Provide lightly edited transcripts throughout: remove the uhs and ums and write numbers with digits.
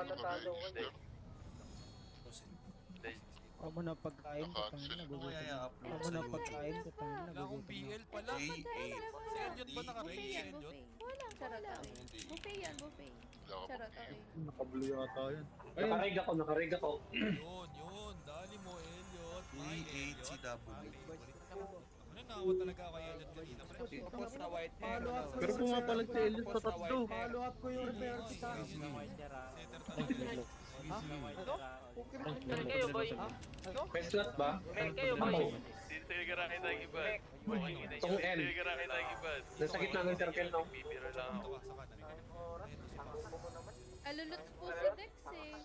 natalo ko. Amo na pagkain ko tangin na gugutom. Amo na pagkain ko tangin na Wala akong gugutom. BL pala. Si Elliot ba naka-raid? Si Elliot? Wala. Buffet yan, buffet. Charot, okay. Nakablo yata yan. Nakarig ako. Yun. Dali mo, Elliot. Ay, Elliot. Ano nawa talaga kay Elliot kanina? Post na white hair. Pero pumapalag si Elliot sa tatlo. Follow up ko yung repair kita. Setter talaga. Meron kayo, boy. May slot ba? Meron kayo, boy. Dito yung garahe tayo ibad. Itong N. Dito yung garahe tayo ibad. Nasa gitna ng circle, no? Bibiro lang ako. Aluluts po si Dex eh.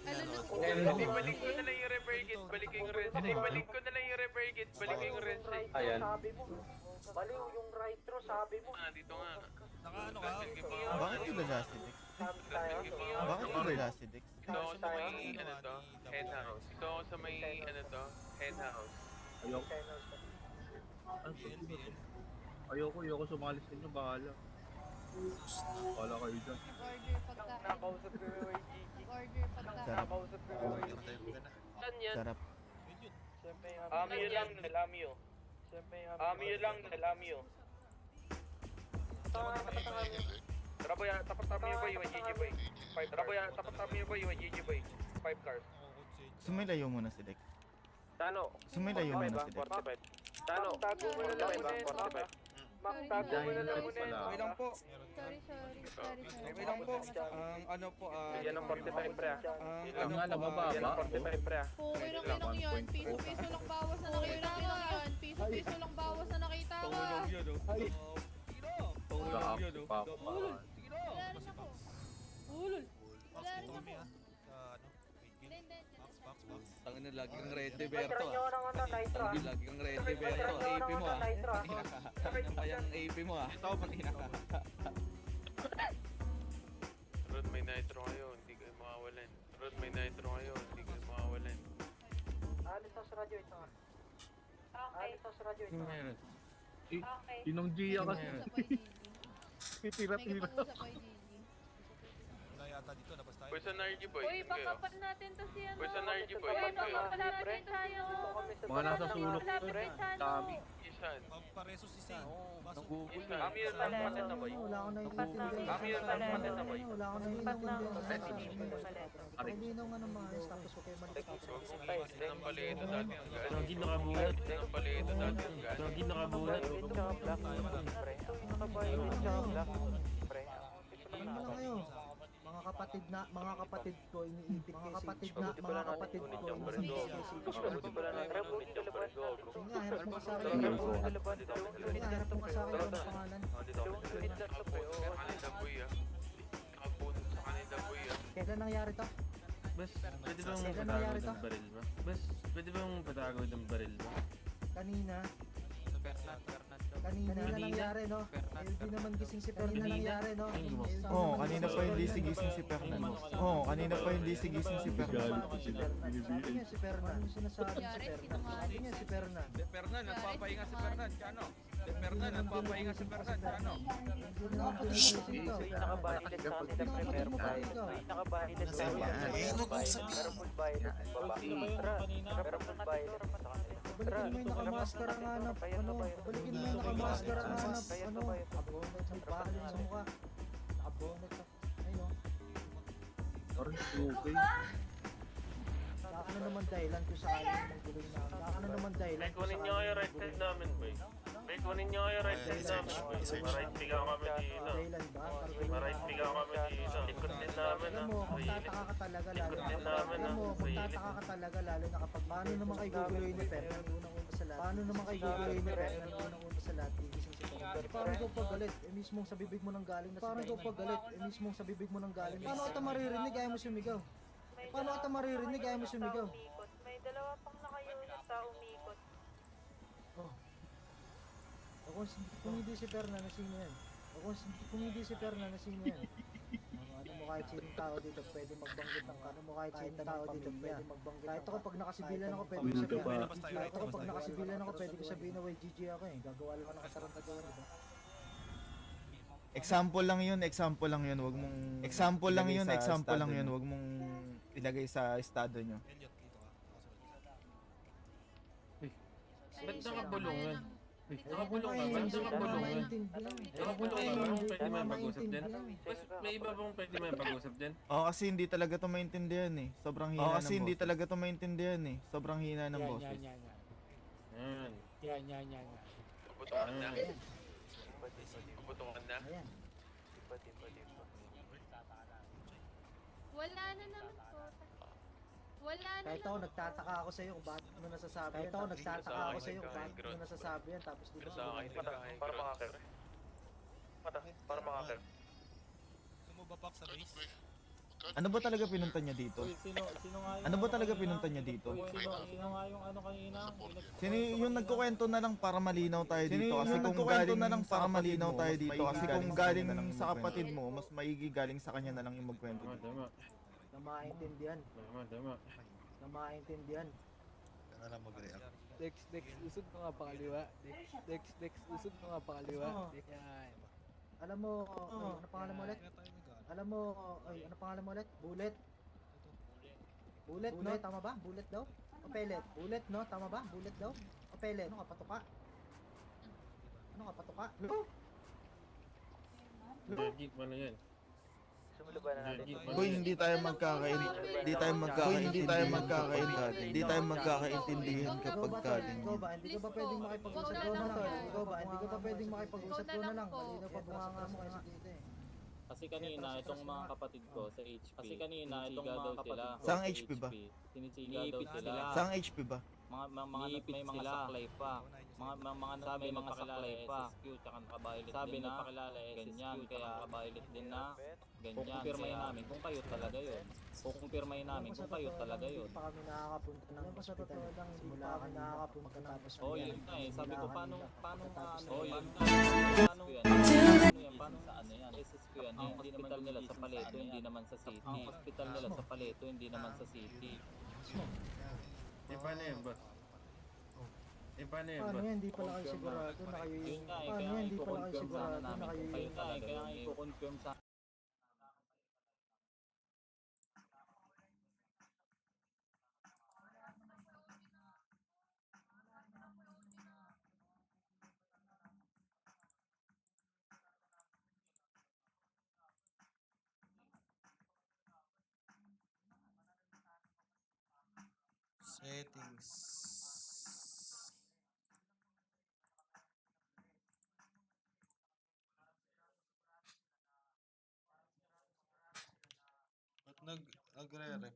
Aluluts po si M. Dex. Balik ko na lang yung repair kit. Balik ko yung red. Balik ko na lang yung repair kit. Balik ko yung red. Ayan. Baliw yung right through, sabi mo. Dito nga. Naka-ano ka? Bakit yung Lagasidex? Bakit yung Lagasidex? Ito ako sa may, ano to, hen house. Ito ako sa may, ano to, hen house. Ayoko sumali sa inyo, bahala. Bahala kayo dyan. Order pagkain. Nakausap ko yung Order pagkain. Sarap. Nakausap ko yung Saan yan? Sarap. Siyempre yung Amio lang, Amio. Siyempre yung Amio lang, Amio. Tara boy, tapat Amio boy, yung GG boy. Tara boy, tapat Amio boy, yung GG boy. 5 cars. Sumilayo muna si Dex. Tano? Sumilayo muna si Dex. 45. Tano? tago mo na lang muna. 45. Mak, tago mo na lang muna. Okay lang po. Sorry. Okay lang po. Ano po, Yan ang 45 pre ah. Ang nga nababa Yan ang ba? 45 pre ah. Okay lang yan. Piso-piso lang bawas na nakita ka. Piso-piso lang bawas na nakita ka. Naka-up pa ako pa. Wala rin ako. Ulol. Wala rin ako. Sa ano? Hindi. Box. Tangin na lagi kang red Try Berto. nyo ng ano, nitro. Lagi kang red Berto. Try nyo AP ng mo ano, ah. nitro. Kayang AP mo ah. Ito patina ka. Rod, may nitro kayo, hindi kayo makawalan. Rod, may nitro kayo, hindi kayo makawalan. Alis ako sa radyo ito nga. Alis ako sa radyo ito nga. Sinong Gia kasi. May kapag-usap kay Gigi. Wala yata dito. Labas tayo. Boy, sa Nargy boy. Uy, saan kayo? baka pa natin to si ano. Boy, sa Nargy boy. Uy, saan kayo? baka pa natin tayo. Mga nasa sulok to. Dami. Isan. Pareso si Sin. Isan. Amio lang patent na boy. Wala ako naiintindihan. Amio lang patent na boy. Wala ako naiintindihan. Hindi nung ano maayos tapos okay man. Isan ang palito dati ang gano'n. Isan ang palito dati ang gano'n. Ano na kayo? Mga kapatid ko iniipit kayo. Mga kapatid ko iniipit kayo. Nga, hirap mo sa akin. Hirap mo sa akin ang pangalan. Kanina boy ah. Nakapunod sa kanina boy ah. Kailan nangyari to? Bes, pwede bang Kailan patagod nangyari to? ng baril ba? Bes, pwede bang patagod ng baril ba? Kanina. Kanina nangyari, no? LB naman gising si Fernand. Nangyari, no? Oo, kanina pa hindi sigising si Fernand. Oo, kanina pa hindi sigising si Fernand. Sabi niya si Fernand. Ano sinasabi si Fernand? Sabi niya si Fernand. Fernan, nagpapahinga si Fernan. Kano? Fernan, nagpapahinga si Fernan. Kano? Hindi naman pagigising to. Nakabahilit sa akin na prepare mo tayo. Nakabahilit sa akin. Pero full violet. Pero full violet. Balikin mo yung nakamaskara nga na, ano, balikin mo yung nakamaskara nga na, ano, abonet sa bahalin sa mukha. Abonet sa, ayun. Parang okay. Ano naman dahilan kung sakali ng guloy na, ano naman dahilan May kunin nyo kayo right side namin boy. May kunin nyo kayo right side namin boy. Ma-right pick ako kami dito. dahilan ba? Ma-right pick ako kami dito. Likod din namin Alam ah. mo, magtataka ka talaga lalo Likod na din namin alam ah. mo, Sa hilit. magtataka ka talaga lalo na kapag paano naman kayo guguloy ni Fernand unang-una sa lahat. Paano naman kayo guguloy ni Fernand unang-una sa lahat, gigising si Fernand. Parang ikaw pagalit, mismong sa bibig mo nang galing na si Parang ikaw pagalit, mismong sa bibig mo nang galing. Paano kita maririnig ayaw mo sumigaw? Paano kita maririnig ayaw mo sumigaw? May dalawa pang naka-unit sa umikot. Oh. O kung hindi si Fernand, na sino yan? O kung hindi si Fernand, na sino yan? Ano mo kahit sinong tao dito pwede magbanggit ng ano mo kahit sinong tao dito pwede magbanggit. Kahit ako pag nakasibilan ako pwede ko sabihin. Kahit ako pag nakasibilan ako pwede ko sabihin na YGG ako eh. Gagawa lang ako ng kasarang tagawa, di ba? Example lang yun, wag mong wag mong ilagay sa estado nyo. Elliot, dito ka. Ba't nakabulong yan? Nakabulong ka ba? Nakabulong yan? Nakabulong ka ba? Pwede mo yung pag-usap dyan? Mas may iba bang pwede mo yung pag-usap dyan? Oo, kasi hindi talaga to maintindihan eh. Sobrang hina ng boses. Yan. Puputungan na. Puputungan na. Ayan. Wala na naman po. Wala na Kahit ako nagtataka ako sa'yo kung bakit mo nasasabi yan. Tapos di Pero ba sa akin, para makakir. Para makakir. Gusto mo ba pak sa base? Ano ba talaga pinunta niya dito? Sino nga yung... Ano ba talaga pinunta niya dito? Sino nga yung ano kanina? Sino yung nagkukwento na lang para malinaw tayo dito? Kasi kung galing kung galing sa kapatid mo, mas maigi galing sa kanya na lang yung magkwento. Tama. na maintindihan. Na maintindihan. Kaya na lang mag-react. Dex, usod ko nga pakaliwa. Dex, usod ko nga pakaliwa. Yan. Alam mo, ano pangalan mo ulit? Ano pangalan mo ulit? Bullet. Bullet, no? Tama ba? Bullet daw? O pellet? Bullet, no? Tama ba? Bullet daw? O pellet? Ano ka, patuka? Ano ka, patuka? Legit mo na yan. Boy, hindi tayo magkakaintindihan kapag galing. Ikaw ba? Hindi ka ba pwedeng makipag-usap ko na lang? Ikaw ba? Hindi ka ba pwedeng makipag-usap ko na lang? Malinaw pa bunganga mo kasi dito eh. Kasi kanina itong mga kapatid ko sa HP. Sinisigaw daw sila. Saang HP ba? Sinisigaw daw sila. Saang HP ba? May mga saklay pa. Mga sabi mga saklay pa. Tsaka nakabaylit sabi din na pakilala ganyan kaya nakabaylit din na ganyan. Kukumpirmahin namin kung kayo talaga yun. Hindi pa kami nakakapunta ng hospital. Simula kami nakakapunta tapos Yun nga eh. Sabi ko paano yun? Paano sa ano yan? SSQ yan. Ang hospital nila sa Paleto, hindi naman sa city. Paano yan, boss? Paano yan, Paano boss? yan? Hindi pala kayo sigurado na kayo Yun nga eh. Paano Kaya yan? Hindi pala kayo i-confirm sana sigurado na namin kayo kung kayo talaga yun. Kaya i-confirm sa Settings. Ba't nagre-rep?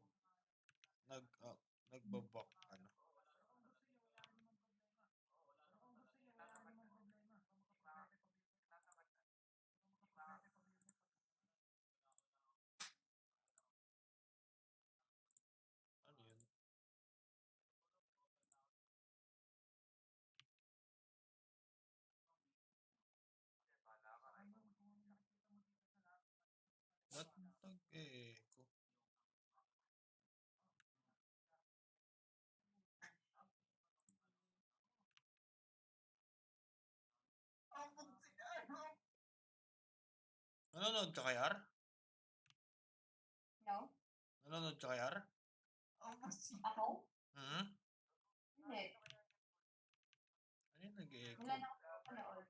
Nagbabak, ano? Ano yun? Ba't nag-e-echo? Nanonood ka kay R? No? Nanonood ka kay R? Ako? Hmm? Hindi. Ano yung nag-e-echo? Wala na ako panood.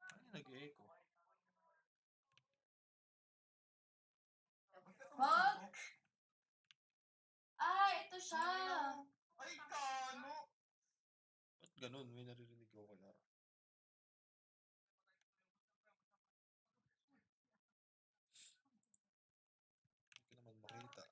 Ano yung nag-e-echo? Wag! Ito siya! Ba't ganun? May naririnig ako kay R. Hindi ko naman makita.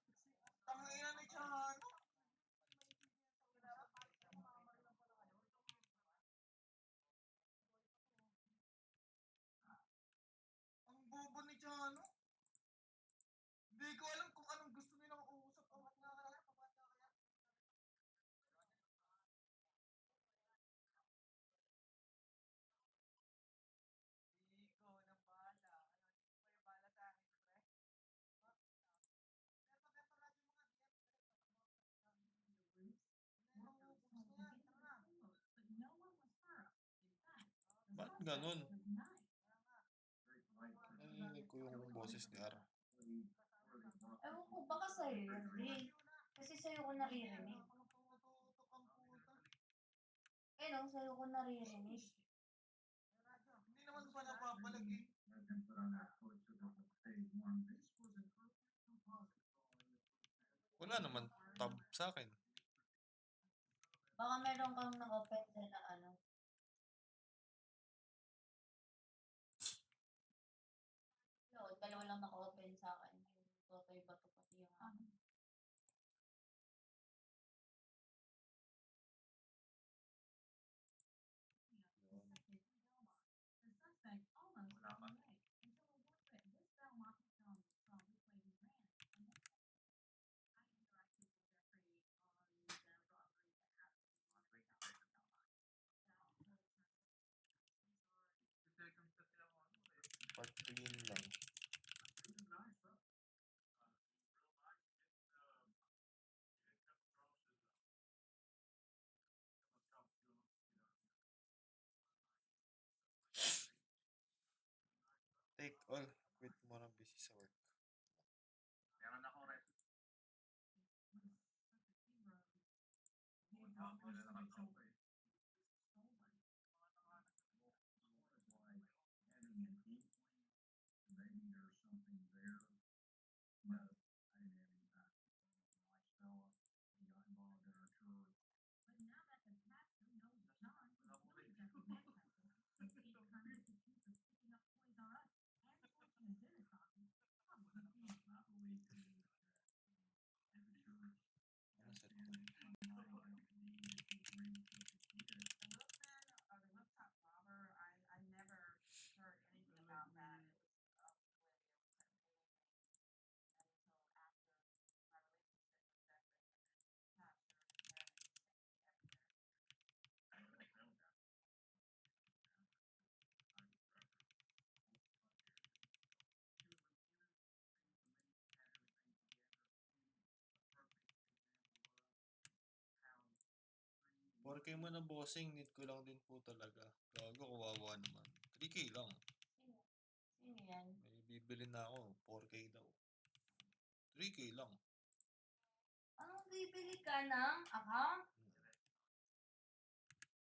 ganun? Narinig ko yung boses ni R. Ewan ko, baka sa'yo yun, eh. Kasi sa'yo ko naririnig. Eh no, sa'yo ko naririnig. Hindi naman pa napapalag eh. Wala naman tab sa akin. Baka meron kang na-open dyan na ano. No, dalawa lang naka-open sa akin. Yung Totoy Bato pati yung akin. Patingin lang. Take all. Quit mo na busy sa work. Meron ako rin. Ano set ko? Porke mo na bossing, need ko lang din po talaga. Gago, kawawa naman. 3K lang. Sino? Sino yan? May bibili na ako, 4K daw. 3K lang. Anong bibili ka ng account?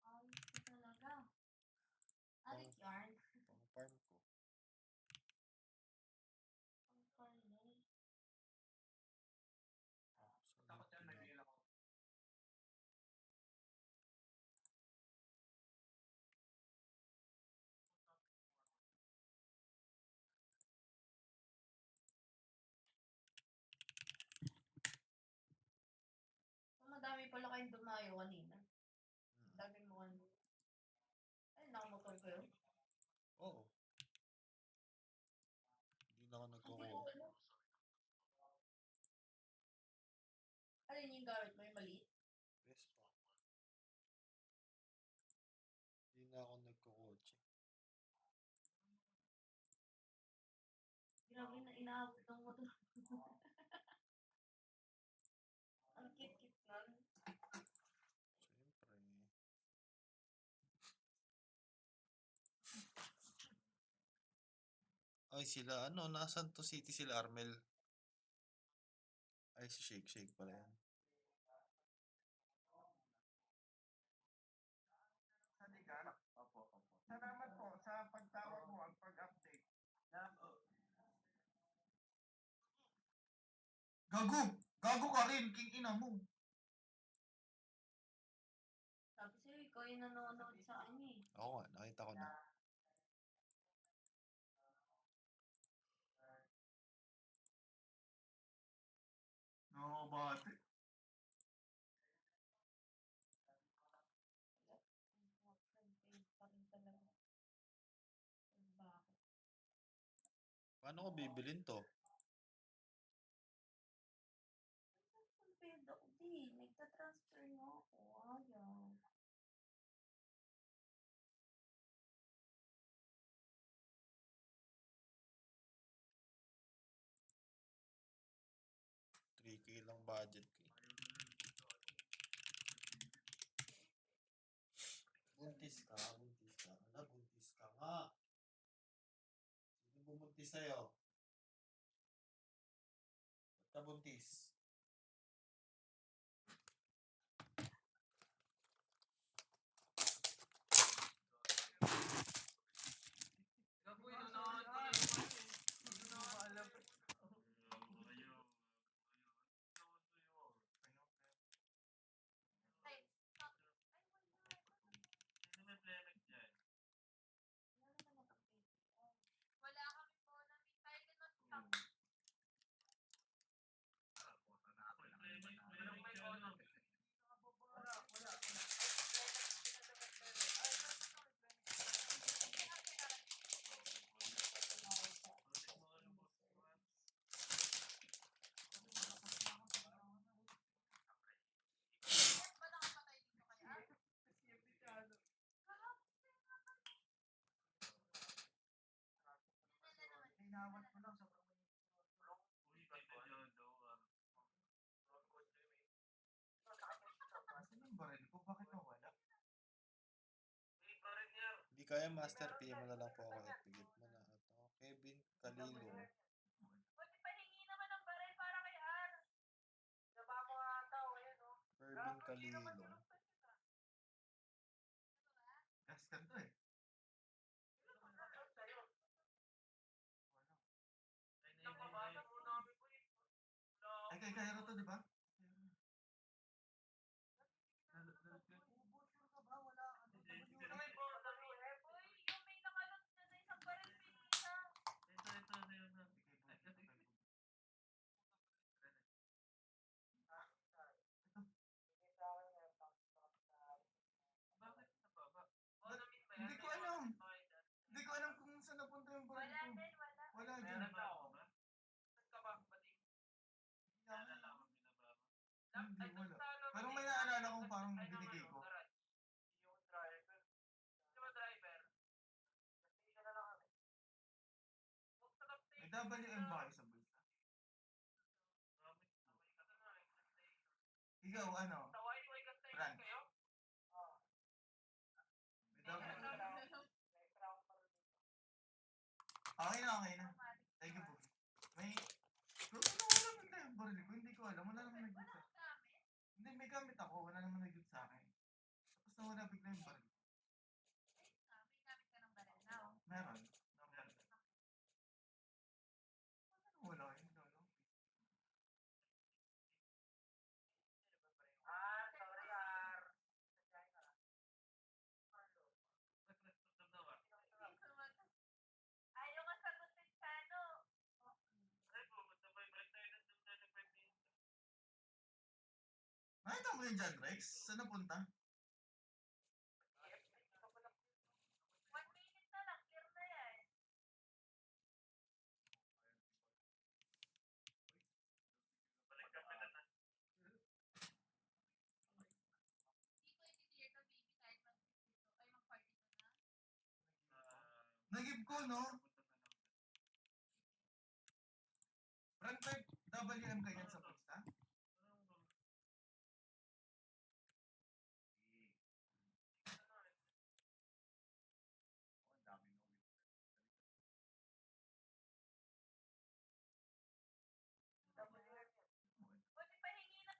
Ayos ka talaga. Arik yarn. Pang farm ko. Ang farm. Dapat yan, nag-iil ako. So, madami pala kayong dumayo kanina. Dami mo kanina. Ay, nakamotor ko yun. Oo. Hindi na ako Hindi ko nagkukuha. alam. Alin yung gamit mo yung maliit? Yes pa. Hindi na ako nagkukotse. Grabe na inaabot ng motor. Ang cute-cute nun. Siyempre. Ay, sila, ano, nasan to city sila, Armel? Ay, si Shake Shake pala yan. Salamat po sa pagtawag mo at pag-update. Gago! Gago ka rin, king ina mo. Sabi sa'yo, ikaw yung nanonood sa kanya eh. Ako nga, nakita ko na. No, bate. Pa rin talaga. Bakit? Paano ko bibilin to? Confirmed ako din. Nagta-transfer nga ako. Ayaw. $3K lang budget ko. Buntis ka, buntis ka. Ala, buntis ka nga. buntis sa'yo? Ba't ka buntis? Wala kami po na tayo ganun lang. Inawat ko lang sa Asan yung baril ko? Bakit nawala? Hindi kaya Master, PM mo na lang po ako at bigit mo na. At ako, Kevin Kalilong. Buti pahingi naman ng baril para kay R. Naba mo ata o yun o. Kevin Kalilong. Gaskan to eh. Ay, kay Cairo to, di ba? Yung may nakalot na sa isang baril pinisa. Hindi ko alam. Hindi ko alam kung saan napunta yung baril Wala ko. din, wala. Wala dyan. Hindi, wala. Pero may naalala kong parang binigay ko. Yung driver. Sino ba driver? Kasi na lang kami. May WM ba kayo sa bulsa? Ikaw, ano? Frank. May WM. Okay na, okay na. Thank you po. May... Pero ano wala naman tayo yung baril ko? Hindi ko alam. Wala naman nag-good sa akin. Hindi, may gamit ako. Wala naman nag-good sa akin. Tapos nawala bigla yung baril ko. May gamit ka ng baril now. Meron. Wala yun. Sorry R. Ayaw nga sagutin sa ano. Nakita mo yun dyan, Rex? Saan napunta? 1 minute na lang, clear na yan. Hindi ko i-clear to baby kahit mag-52 ay mag-42 na. Nagib ko, no? Frank, WM ka yan sa pista? Buti pahingi na.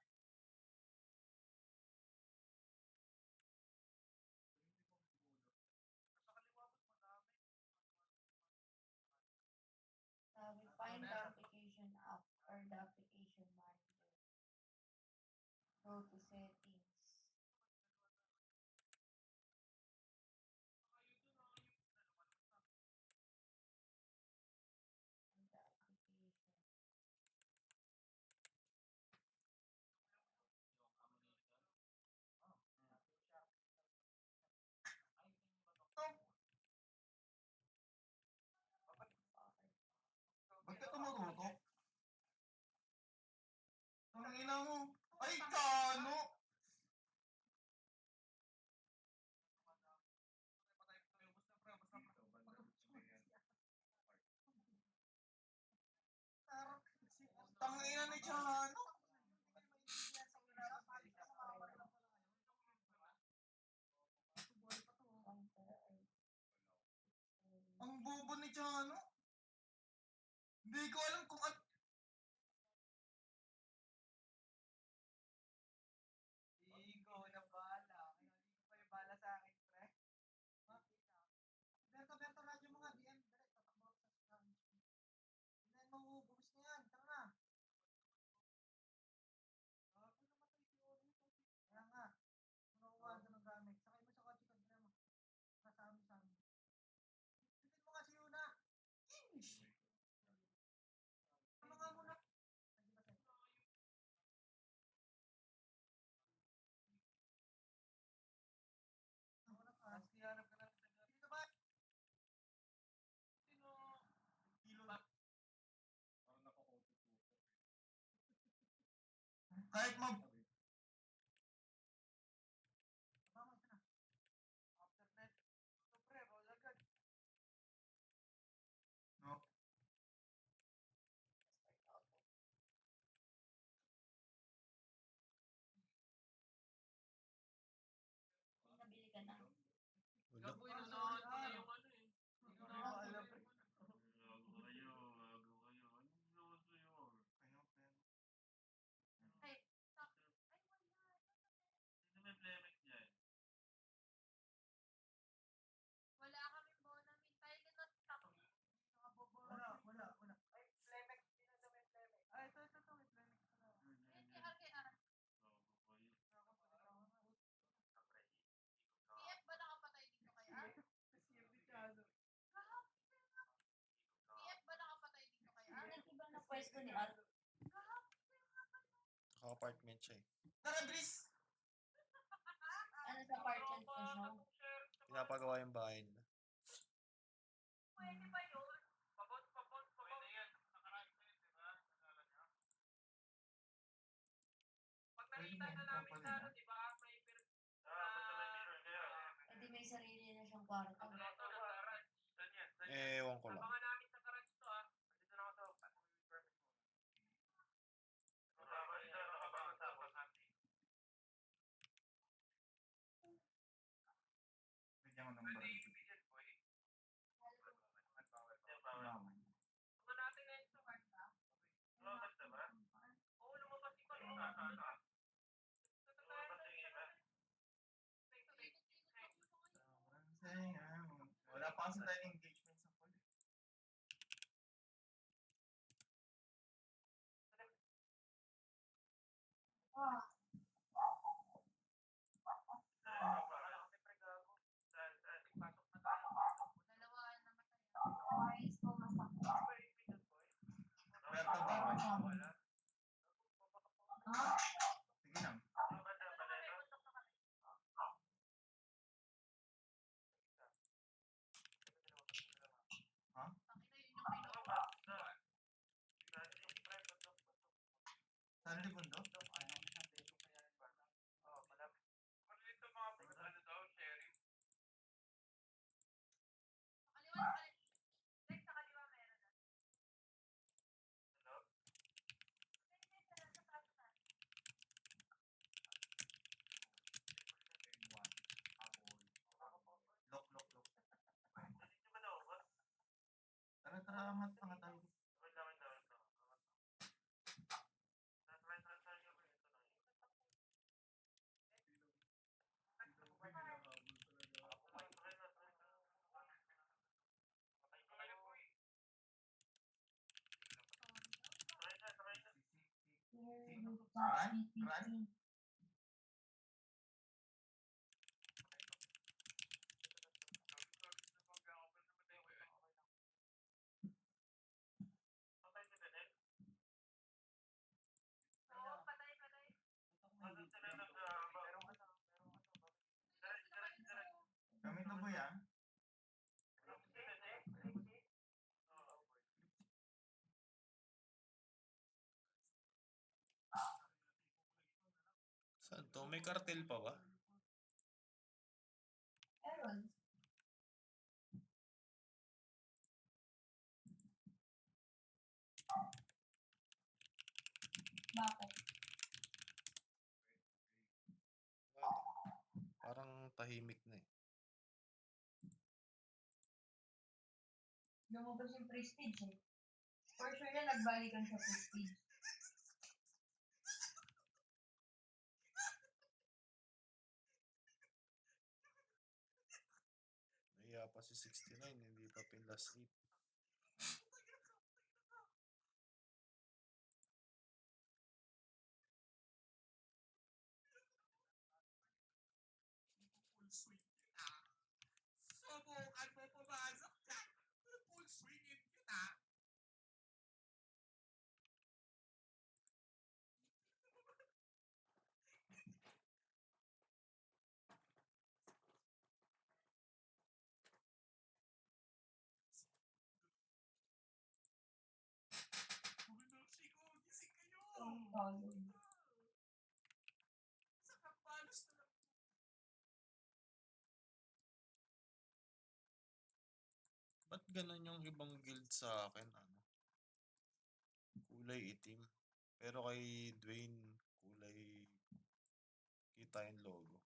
We find the application app or the application manager. Go to settings. And the application. Ba't ka tumututok? Ang ina mo. Ay, kano! Tangina ni Chano. Ang bobo ni Chano. Kahit mag... No. Nabili ka na. Wala. Ay, wala kaming bonamit. Tayo din na stock. Wala. Ay, Flemex. Sino sa may Flemex? Ay, ito. May Flemex na. KR. CF ba nakapatay dito kay R? CF ba nakapatay dito kay R? Ano ibang na pwesto ni R? Naka-apartment siya eh. Tara, Brice! Ano sa apartment ko siya? Pinapagawa yung bahay nila. Pwede ba yun? Pwede yan. Nakaraan ko yun, di ba? Nalala niya. Pag nakita na namin sa ano, di ba? May Eh di may sarili na siyang kwarto. Ewan ko lang. Abangan namin sa garage to ah. Dito na ako to. Bigyan mo ng baril. Mga natin ngayon sa kwarta. Oo, lumabas si Palo. Wala pa kasi tayong engagement sa pool. Dalawa na matay. Ayos ko masakit. Berta ba? Ha? Sige lang. Ha? Saan di bundo? Sa kaliwa meron na. Lock. Tara, amat pa nga tayo. Run. Kami to boy ah. Saan to? May kartel pa ba? Meron. Bakit? Wala. Parang tahimik na eh. Lumabas yung prestige eh. For sure na nagbalikan sa prestige. Nahiya pa si 69, hindi pa pinlas 8. Full swing kita. Subukan mo pumasok dyan. Full swingin kita. Gising kayo! Oh, ganun yung ibang guild sa akin, ano, kulay itim. Pero kay Dwayne, kulay kita yung logo.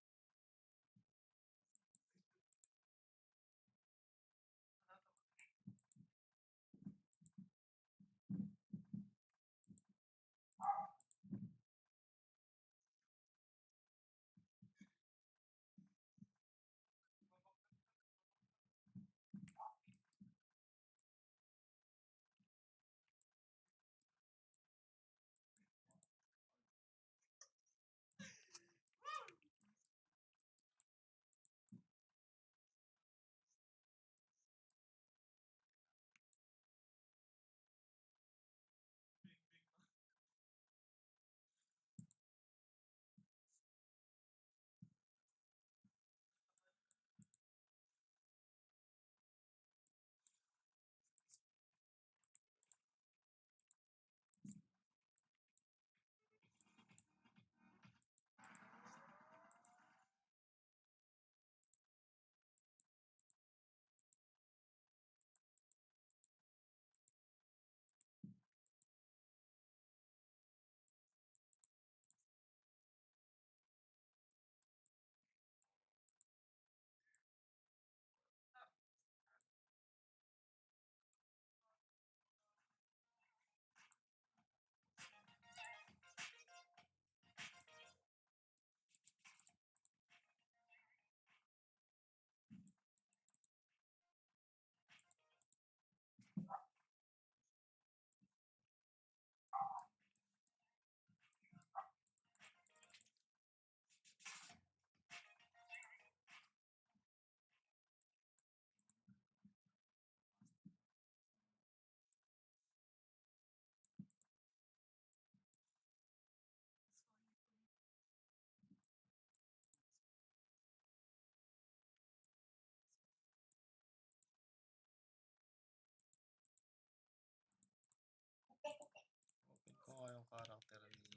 Open ko nga yung character ni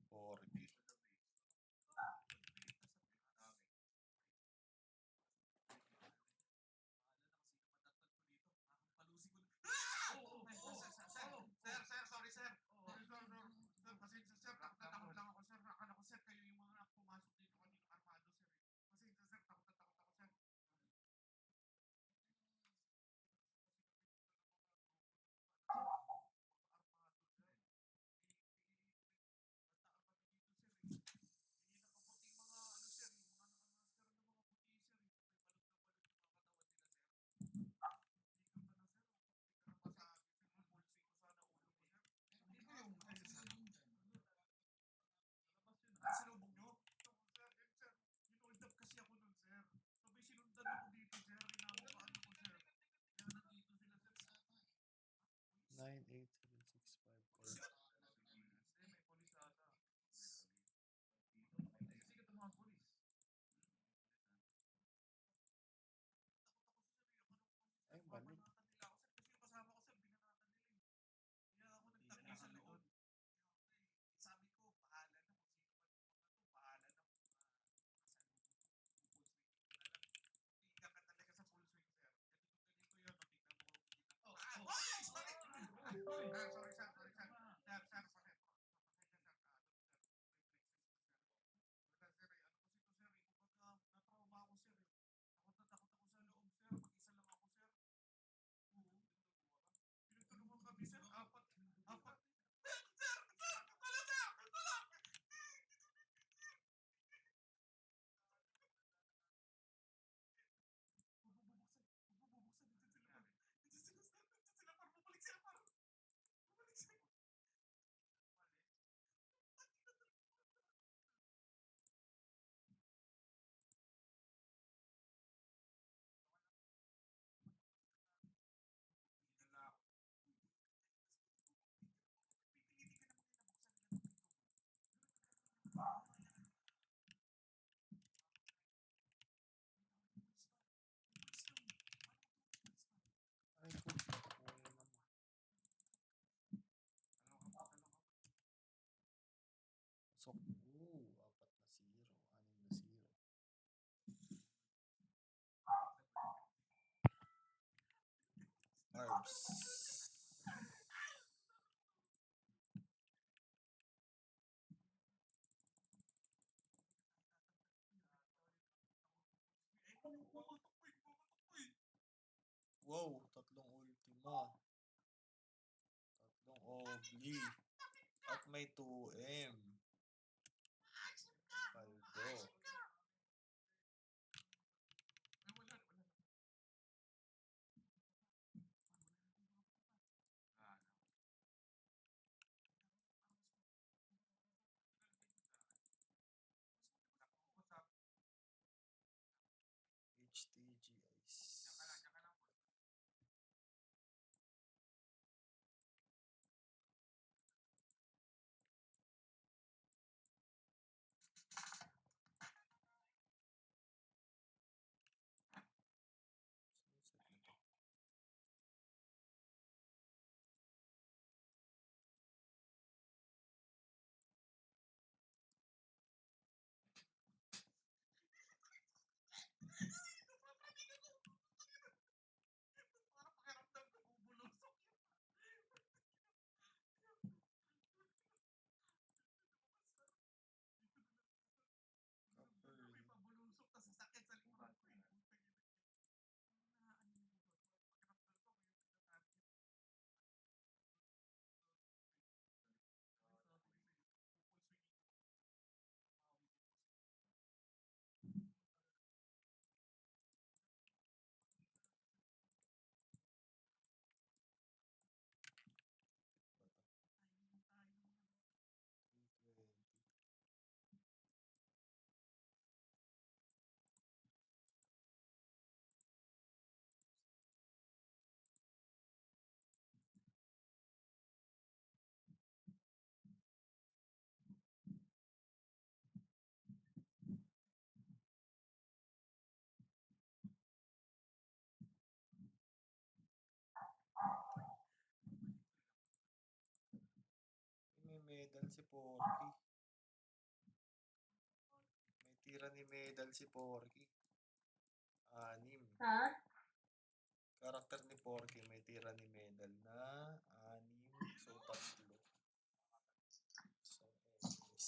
Borgie. Nine, 8, 7, 6, 5, 4. Ay, balik. Ay, ko. Pasok. Ooh, 4 na 0. 6 na 0. Arbs. Wow, tatlong ultima. Tatlong obli. At may 2M. Paldo. HTG Ice. May medal si Porky. May tira ni medal si Porky. 6. Ha? Karakter ni Porky may tira ni medal na 6. So, 3. So, yes.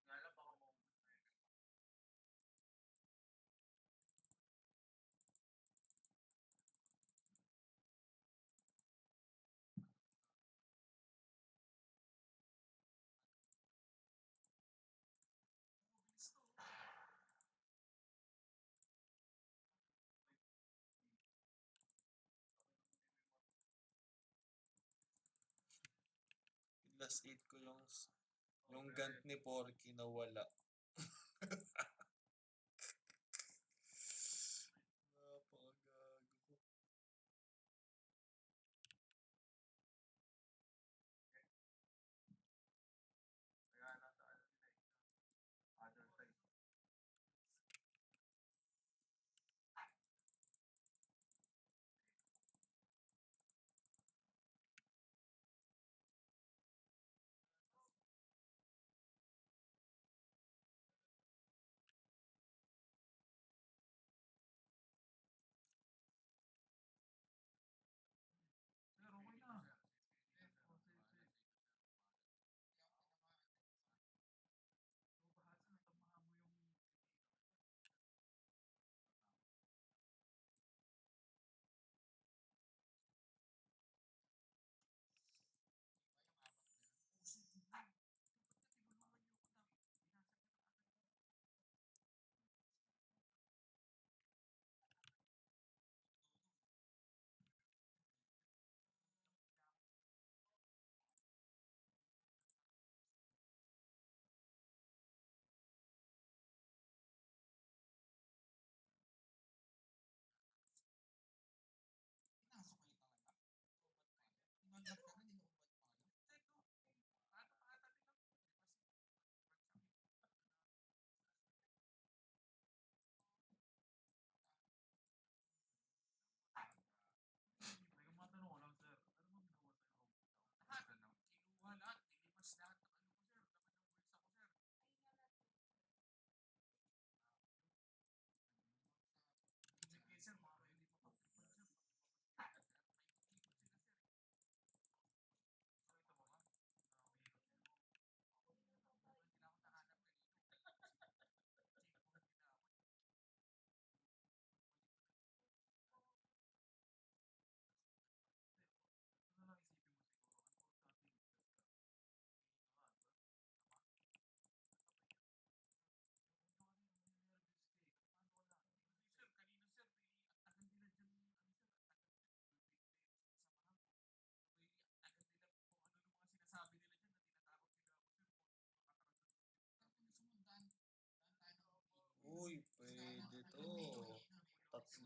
Ano to? Outside. Last 8 ko yung gant ni Porky na wala. Napakagago ko.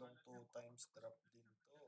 tatlong 2 times drop din to.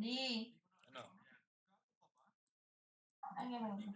Di. Ano? Ano?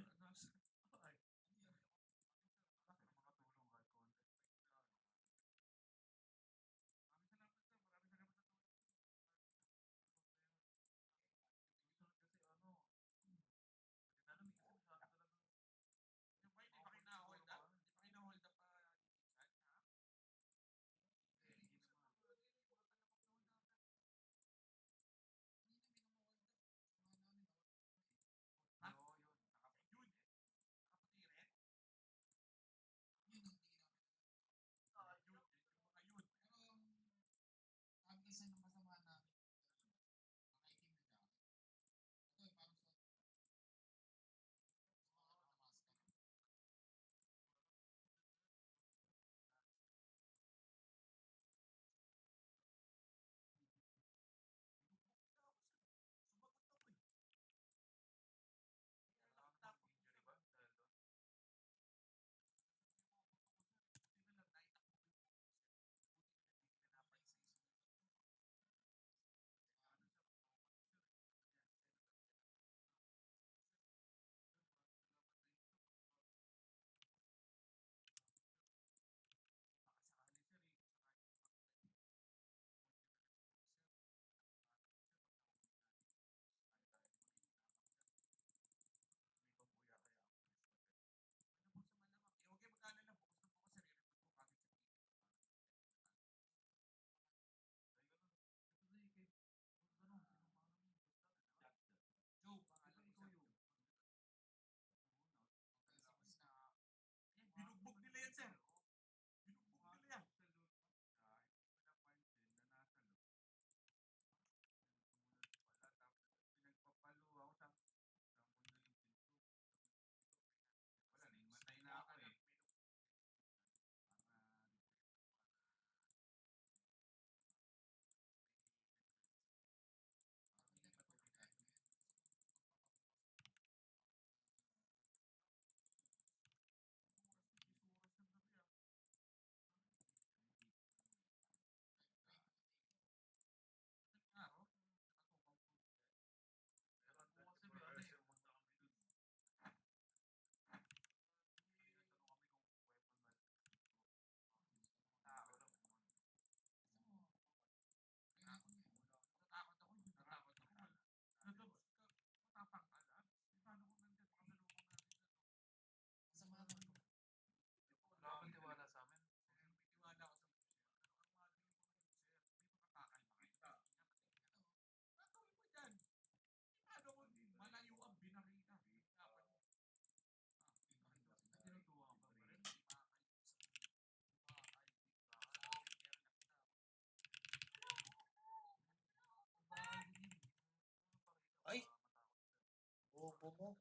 Upo mo.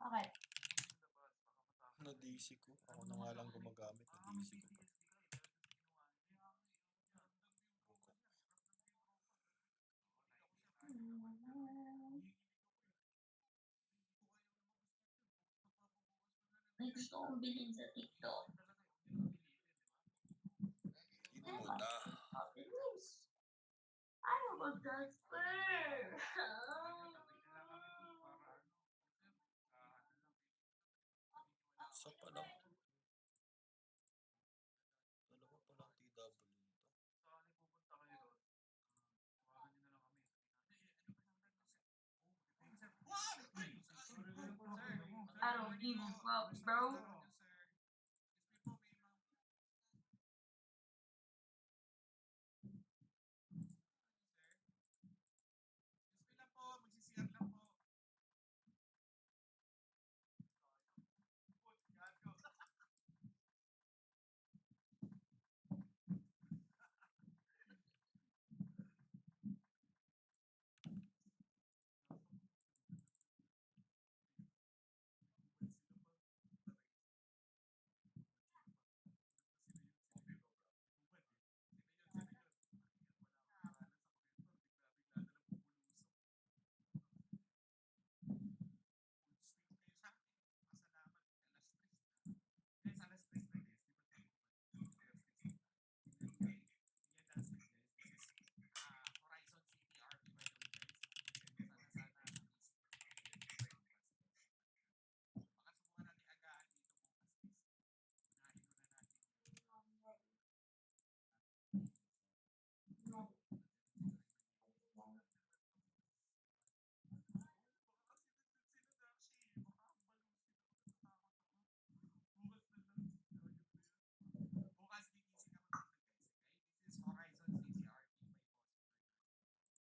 Okay. Na-DC ko. Ako na nga lang gumagamit. Na-DC ko pa. May gusto kong bilhin sa TikTok. Hindi mo na. Ayaw mag-transfer! Isa pa lang. Dalawa pa lang TW nito. I don't give a fuck, bro.